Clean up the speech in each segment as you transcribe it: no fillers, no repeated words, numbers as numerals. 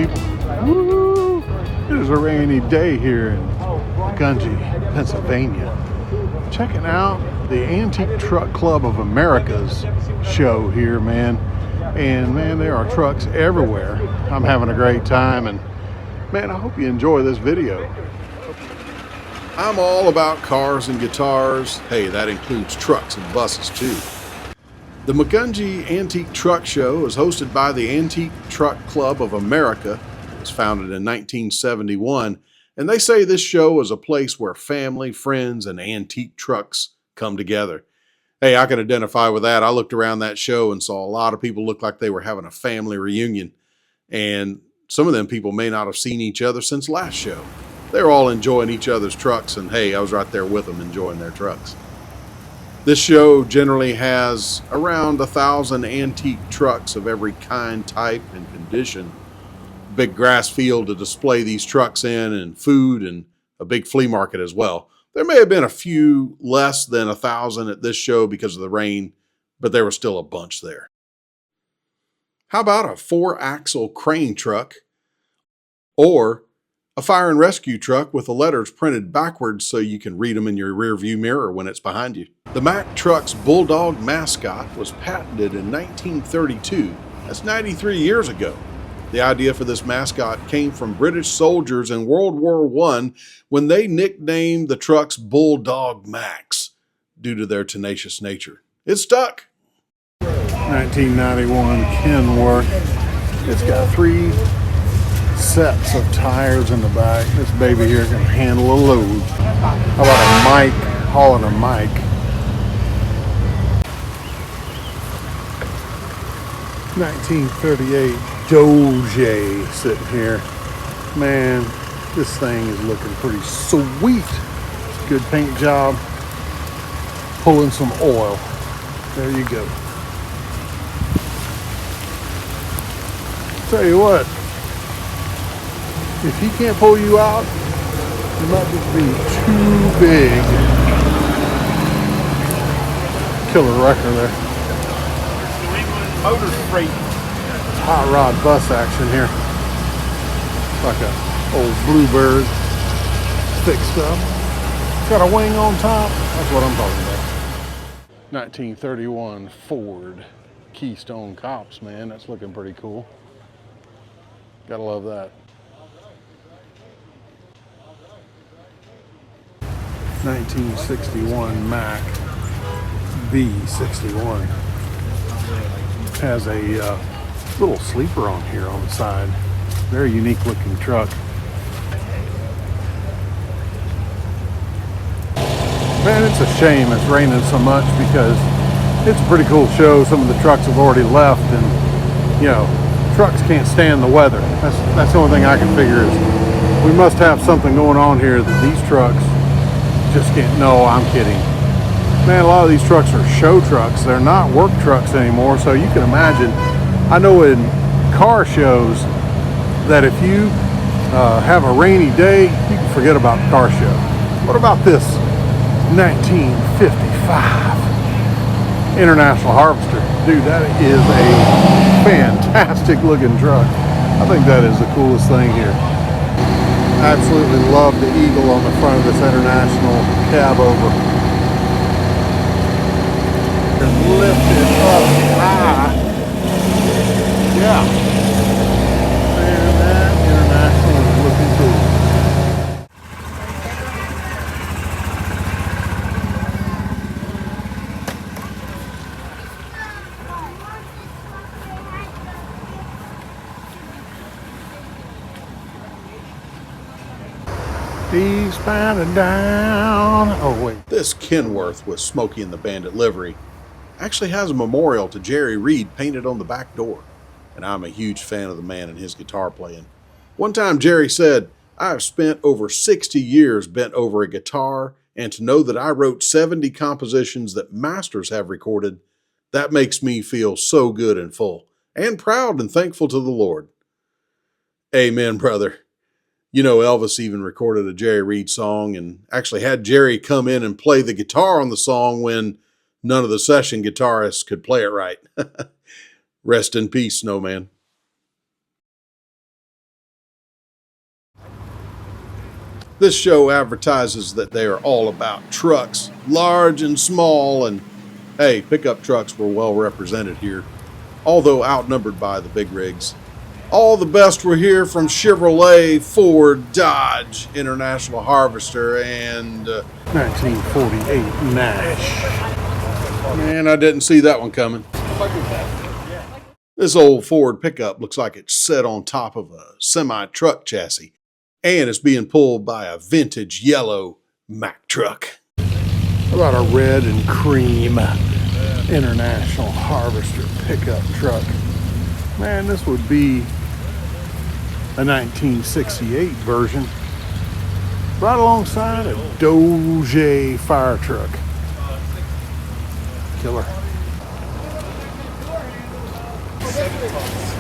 people. Woo! It is a rainy day here in Macungie, Pennsylvania. Checking out the Antique Truck Club of America's show here, man. And man, there are trucks everywhere. I'm having a great time, and man, I hope you enjoy this video. I'm all about cars and guitars. Hey, that includes trucks and buses too. The Macungie Antique Truck Show is hosted by the Antique Truck Club of America. It was founded in 1971, and they say this show is a place where family, friends, and antique trucks come together. Hey, I can identify with that. I looked around that show and saw a lot of people look like they were having a family reunion, and some of them people may not have seen each other since last show. They were all enjoying each other's trucks, and hey, I was right there with them enjoying their trucks. This show generally has around 1,000 antique trucks of every kind, type, and condition. Big grass field to display these trucks in, and food, and a big flea market as well. There may have been a few less than 1,000 at this show because of the rain, but there was still a bunch there. How about a 4-axle crane truck or a fire and rescue truck with the letters printed backwards so you can read them in your rear view mirror when it's behind you? The Mack Truck's Bulldog mascot was patented in 1932. That's 93 years ago. The idea for this mascot came from British soldiers in World War I when they nicknamed the trucks Bulldog Macks due to their tenacious nature. It stuck. 1991 Kenworth. It's got 3 sets of tires in the back. This baby here can handle a load. How about a mic, hauling a mic? (1938) Doge sitting here. Man, this thing is looking pretty sweet. Good paint job. Pulling some oil. There you go. Tell you what, if he can't pull you out, you might just be too big. Killer wrecker there. Motor freight. Hot rod bus action here. Like a old Bluebird fixed up. Got a wing on top. That's what I'm talking about. 1931 Ford Keystone Cops, man. That's looking pretty cool. Gotta love that. 1961 Mack B61 has a little sleeper on here on the side. Very unique looking truck. Man, it's a shame it's raining so much because it's a pretty cool show. Some of the trucks have already left, and you know, trucks can't stand the weather. That's the only thing I can figure is we must have something going on here that these trucks just can't. No, I'm kidding. Man, a lot of these trucks are show trucks. They're not work trucks anymore. So you can imagine, I know in car shows that if you have a rainy day, you can forget about the car show. What about this 1955 International Harvester? Dude, that is a fantastic looking truck. I think that is the coolest thing here. Absolutely love the eagle on the front of this International cab over. Lifted up high. Yeah. Man, that International is looking cool. Eastbound down. Oh, wait. This Kenworth with Smokey and the Bandit livery actually has a memorial to Jerry Reed painted on the back door. And I'm a huge fan of the man and his guitar playing. One time Jerry said, "I have spent over 60 years bent over a guitar, and to know that I wrote 70 compositions that masters have recorded, that makes me feel so good and full, and proud and thankful to the Lord." Amen, brother. You know, Elvis even recorded a Jerry Reed song and actually had Jerry come in and play the guitar on the song when none of the session guitarists could play it right. Rest in peace, Snowman. This show advertises that they are all about trucks, large and small, and hey, pickup trucks were well represented here, although outnumbered by the big rigs. All the best were here from Chevrolet, Ford, Dodge, International Harvester, and 1948 Nash. Man, I didn't see that one coming. This old Ford pickup looks like it's set on top of a semi-truck chassis, and it's being pulled by a vintage yellow Mack truck. How about a red and cream International Harvester pickup truck? Man, this would be a 1968 version, right alongside a Doge fire truck. Killer.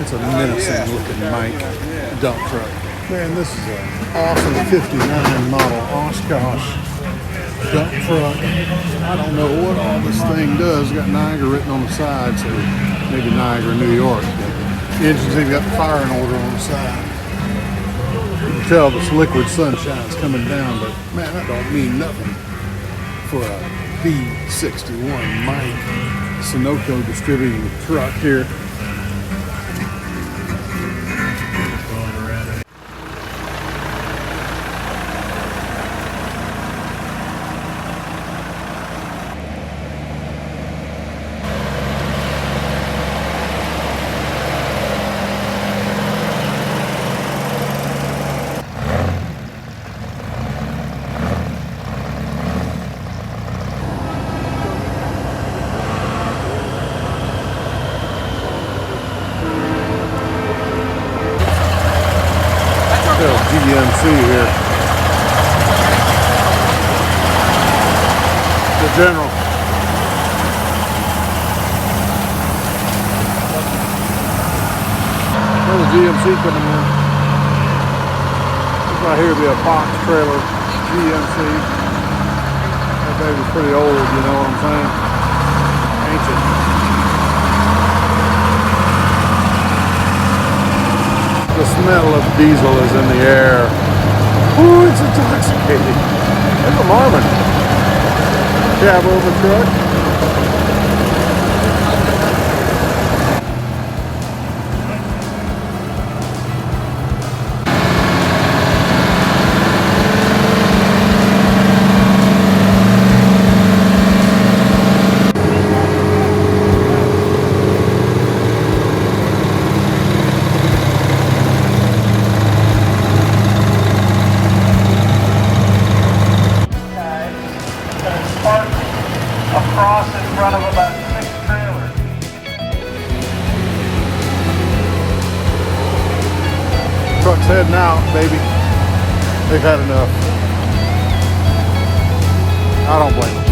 It's a menacing looking Mike dump truck. Man, this is an awesome 59 model Oshkosh dump truck. I don't know what all this thing does. It's got Niagara written on the side, so maybe Niagara, New York. The engine's even got the firing order on the side. You can tell this liquid sunshine's coming down, but man, that don't mean nothing for a B61 Mike Sunoco distributing truck here. GMC here. The General. There's a GMC coming in. This right here would be a box trailer GMC. That baby's pretty old, you know what I'm saying? Ancient. The smell of diesel is in the air. Ooh, it's intoxicating. It's alarming. Cab over truck. Across in front of about 6 trailers. Truck's heading out, baby. They've had enough. I don't blame them.